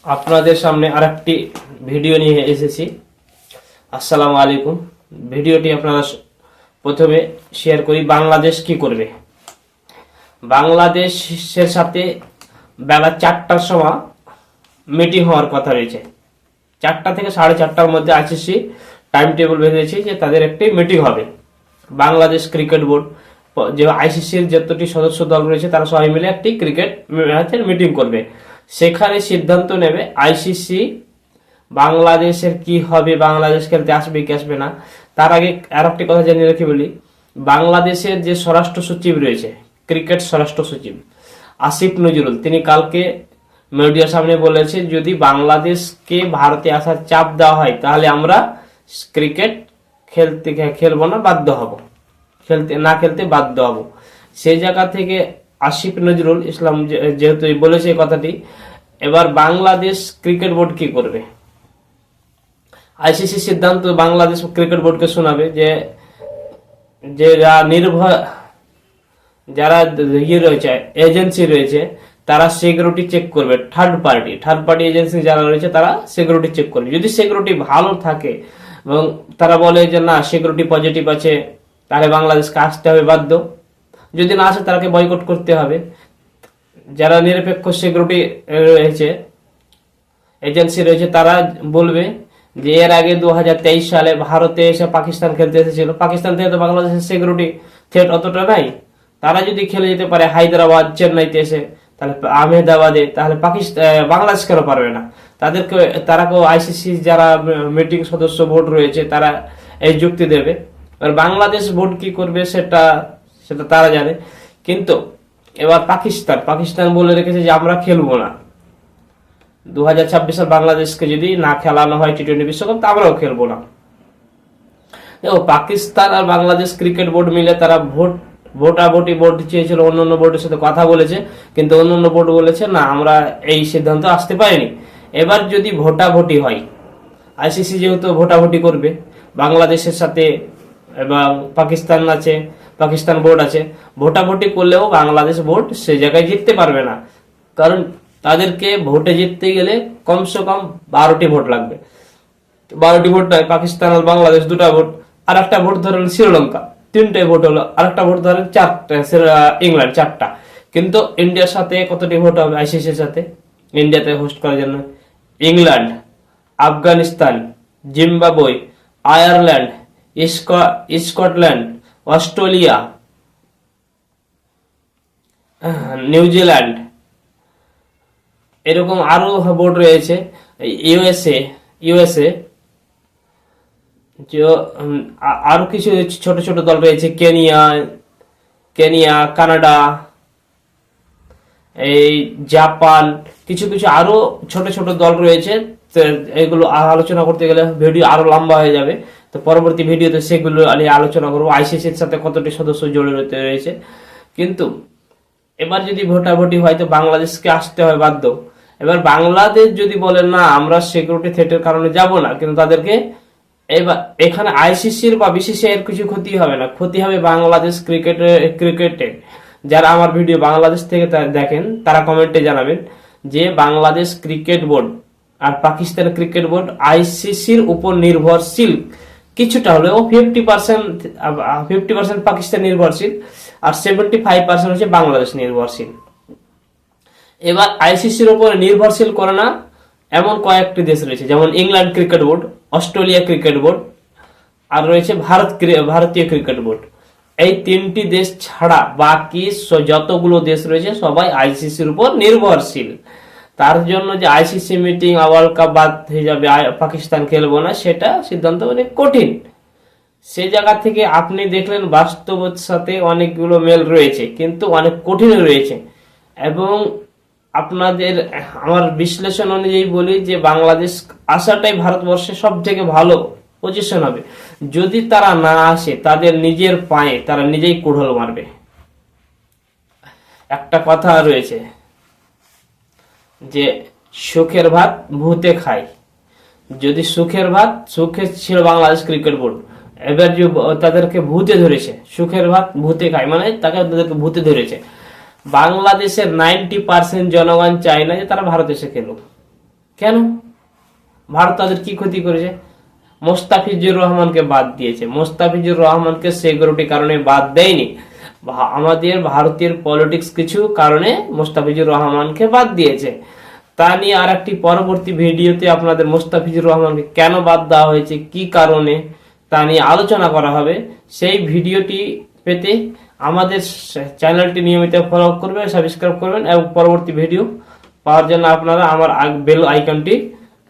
আপনাদের সামনে আরেকটি ভিডিও নিয়ে এসেছি। আসসালামু আলাইকুম। ভিডিওটি আপনারা প্রথমে শেয়ার করি। বাংলাদেশ কি করবে? বাংলাদেশের সাথে বেলা 4টার সময় মিটিং হওয়ার কথা রয়েছে। 4টা থেকে 4:30টার মধ্যে আইসিসি টাইম টেবিল বেঁধেছে যে তাদের একটি মিটিং হবে। বাংলাদেশ ক্রিকেট বোর্ড যে আইসিসির যতটি সদস্য দল রয়েছে তারা সবাই মিলে একটি ক্রিকেট ম্যাচের মিটিং করবে। সেখানে সিদ্ধান্ত নেবে আইসিসি বাংলাদেশের কি হবে, বাংলাদেশ খেলতে আসবে কি আসবে না। তার আগে আর একটি কথা জানিয়ে রাখি বলি, বাংলাদেশের যে স্বরাষ্ট্র সচিব রয়েছে, ক্রিকেট স্বরাষ্ট্র সচিব আসিফ নজরুল, তিনি কালকে মিডিয়ার সামনে বলেছে যদি বাংলাদেশকে ভারতে আসার চাপ দেওয়া হয় তাহলে আমরা ক্রিকেট খেলবো না, বাধ্য হব, খেলতে বাধ্য হব। সেই জায়গা থেকে আসিফ নজরুল ইসলাম যেহেতু বলেছে এই কথাটি, এবার বাংলাদেশ ক্রিকেট বোর্ড কি করবে? আইসিসি সিদ্ধান্ত বাংলাদেশ ক্রিকেট বোর্ডকে শোনাবে যে যারা রয়েছে, এজেন্সি রয়েছে, তারা সিকিউরিটি চেক করবে। থার্ড পার্টি এজেন্সি যারা রয়েছে তারা সিকিউরিটি চেক করবে। যদি সিকিউরিটি ভালো থাকে এবং তারা বলে যে না সিকিউরিটি পজিটিভ আছে, তাহলে বাংলাদেশকে আসতে হবে বাধ্য। যদি না আসে তাকে বয়কট করতে হবে। যারা নিরপেক্ষ সিকিউরিটি রয়েছে, এজেন্সি রয়েছে, তারা বলবে যে এর আগে 2023 সালে ভারতে এসে পাকিস্তান খেলতে এসেছিল, পাকিস্তান থেকে তো বাংলাদেশের সিকিউরিটি থ্রেট অতটা নাই। তারা যদি খেলে যেতে পারে হায়দ্রাবাদ, চেন্নাইতে এসে, তাহলে আহমেদাবাদে, তাহলে বাংলাদেশ কেন পারবে না? তারাকেও আইসিসি যারা মিটিং সদস্য বোর্ড রয়েছে তারা এই যুক্তি দেবে। আর বাংলাদেশ বোর্ড কি করবে সেটা তারা জানে। কিন্তু এবার পাকিস্তান বলে রেখেছে যে আমরা খেলবো না। 2026 সাল বাংলাদেশকে যদি না খেলানো হয় টি-20 বিশ্বকাপ, তা আমরাও খেলবো না। দেখো, পাকিস্তান আর বাংলাদেশ ক্রিকেট বোর্ড মিলে তারা ভোটাভুটি বোর্ড চেয়েছিল, অন্যান্য বোর্ডের সাথে কথা বলেছে, কিন্তু অন্যান্য বোর্ড বলেছে না আমরা এই সিদ্ধান্ত আসতে পারিনি। এবার যদি ভোটাভুটি হয়, আইসিসি যেহেতু ভোটাভুটি করবে বাংলাদেশের সাথে এবং পাকিস্তান বোর্ড আছে, ভোটাভুটি করলেও বাংলাদেশ বোর্ড সে জায়গায় জিততে পারবে না। কারণ তাদেরকে ভোটে জিততে গেলে কমসে কম 12টি ভোট লাগবে। 12টি ভোট নয়, পাকিস্তান আর বাংলাদেশ 2টা ভোট, আর একটা ভোট ধরেন শ্রীলঙ্কা 3টে ভোট হলো, আর একটা ভোট ধরেন 4টা, ইংল্যান্ড 4টা। কিন্তু ইন্ডিয়ার সাথে কতটি ভোট হবে আইসিসির সাথে? ইন্ডিয়াতে হোস্ট করার জন্য England, Afghanistan, Zimbabwe, Ireland, Scotland, Australia, New Zealand, এরকম আরো বোর্ড রয়েছে, ইউএসএ, আরো কিছু ছোট ছোট দল রয়েছে, কেনিয়া, কানাডা, এই জাপান, কিছু আরো ছোট ছোট দল রয়েছে। এগুলো আলোচনা করতে গেলে ভিডিও আরো লম্বা হয়ে যাবে, তো পরবর্তী ভিডিওতে সেগুলো নিয়ে আলোচনা করবো। আইসিসির সাথে কতটি সদস্য জড়িত রয়েছে। কিন্তু এবার যদি ভোটাভুটি হয় তো বাংলাদেশকে আসতে হয় বাধ্য। এবার বাংলাদেশ যদি বলে না আমরা সিকিউরিটি থ্রেটের কারণে যাব না, কিন্তু তাদেরকে এবার এখানে আইসিসির বা বিসিসিআই এর কিছু ক্ষতি হবে না, ক্ষতি হবে বাংলাদেশ ক্রিকেটে। যারা আমার ভিডিও বাংলাদেশ থেকে দেখেন তারা কমেন্টে জানাবেন যে বাংলাদেশ ক্রিকেট বোর্ড আর পাকিস্তান ক্রিকেট বোর্ড আইসিসির উপর নির্ভরশীল, কিছুটা হলেও 50% পাকিস্তান নির্ভরশীল আর 75% হচ্ছে বাংলাদেশ নির্ভরশীল। এবার আইসিসির উপর নির্ভরশীল করে না এমন কয়েকটি দেশ রয়েছে, যেমন England cricket board, Australia cricket board, আর রয়েছে ভারতীয় ক্রিকেট বোর্ড। এই 3টি দেশ ছাড়া বাকি যতগুলো দেশ রয়েছে সবাই আইসিসির উপর নির্ভরশীল। তার জন্য যে আইসিসি মিটিং ওয়ার্ল্ড কাপ বাদ হয়ে যাবে, পাকিস্তান খেলবো না, সেটা সিদ্ধান্ত অনেক কঠিন। সেই জায়গা থেকে আপনি দেখলেন বাস্তবের সাথে অনেকগুলো মেল রয়েছে, কিন্তু অনেক কঠিন রয়েছে। এবং আমার বিশ্লেষণ অনুযায়ী বলি যে বাংলাদেশ আসাটাই ভারতবর্ষে সব থেকে ভালো পজিশন হবে। যদি তারা না আসে তাদের নিজের পায়ে তারা নিজেই কুড়োল মারবে। একটা কথা রয়েছে যে সুখের ভাত ভূতে খায়। যদি সুখে ছিল বাংলাদেশ ক্রিকেট বোর্ড, এবার যে তাদেরকে ভূতে ধরেছে, সুখের ভাত ভূতে খায় মানে তাদেরকে ভূতে ধরেছে। বাংলাদেশের 90% জনগণ চায় না যে তারা ভারত এসে খেলুক। কেন? ভারত তাদের কি ক্ষতি করেছে? মোস্তাফিজুর রহমানকে বাদ দিয়েছে। মোস্তাফিজুর রহমানকে সিকিউরিটি কারণে বাদ দেয়নি, আমাদের ভারতের পলিটিক্স কিছু কারণে মোস্তাফিজুর রহমানকে বাদ দিয়েছে। তা নিয়ে আর একটি পরবর্তী ভিডিওতে আপনাদের মোস্তাফিজুর রহমানকে কেন বাদ দেওয়া হয়েছে, কি কারণে, তা নিয়ে আলোচনা করা হবে। সেই ভিডিওটি পেতে আমাদের চ্যানেলটি নিয়মিত ফলো করবেন, সাবস্ক্রাইব করবেন এবং পরবর্তী ভিডিও পাওয়ার জন্য আপনারা আমার বেল আইকনটি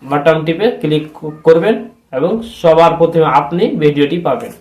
বাটন টিপে ক্লিক করবেন এবং সবার প্রথমে আপনি ভিডিওটি পাবেন।